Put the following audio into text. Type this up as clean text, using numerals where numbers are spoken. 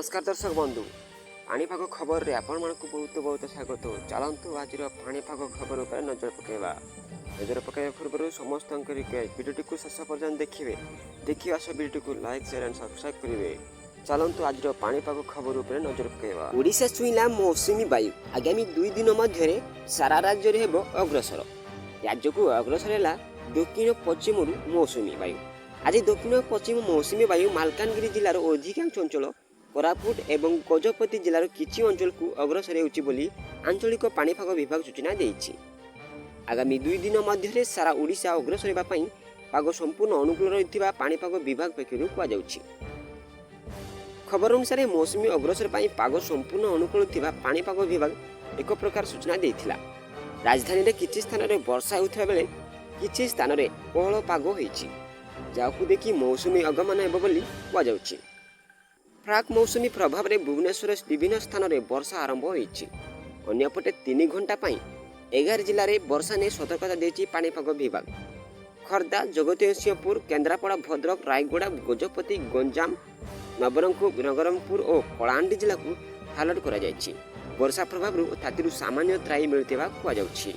नमस्कार दर्शक बंधु पाणीपाग खबर में आपण मानक बहुत बहुत स्वागत। चलतु आज पाणीपाग खबर पर नजर पकेबा। नजर पकेबा पूर्व समस्त वीडियो को शेष पर्यंत देखिए सब वीडियो को लाइक शेयर एंड सब्सक्राइब करेंगे। चलतु आज पाणीपाग खबर पर नजर पकेबा। ओडिशा छुईला मौसुमी वायु आगामी 2 दिन मध्य सारा राज्य में हेब अग्रसर। राज्य को अग्रसर है दक्षिण पश्चिम मौसुमी वायु। आज दक्षिण पश्चिम मौसुमी वायु मालकानगिरी जिलार अधिकांश अंचल कोरापुट एवं गजपति जिलार किछि अंचल को अग्रसर होउछि बोली आंचलिक पाणीपाग विभाग सूचना देइछि। आगामी 2 दिन मध्य सारा ओडिशा अग्रसर हेबा पई पाग संपूर्ण अनुकूल रहिथिबा पाणीपाग विभाग पक्षरु कुआ जाउछि। खबर अनुसार मौसुमी अग्रसर पई पाग संपूर्ण अनुकूल थिबा पाणीपाग विभाग एक प्रकार सूचना देइथिला। राजधानी रे किछि स्थान रे वर्षा होउथिबा बेले किछि स्थान रे कोहळ पाग होइछि, जाकु देखि मौसुमी आगमन हेबो बोली कुआ जाउछि। प्राक मौसुमी प्रभाव में भुवनेश्वर विभिन्न स्थान में वर्षा आरंभ होइछि। अन्यपटे 3 घंटा 11 जिले में वर्षा ने सतर्कता देछि पाणीपाग विभाग। खर्दा, जगतसिंहपुर, केन्द्रापड़ा, भद्रक, रायगड़ा, गजपति, गंजाम, नवरंगपुर और कलाहांडी जिला को अलर्ट करा जायछि। वर्षा प्रभाव तातिरु सामान्य त्राई मिलुथिबा कुआ जाउछि।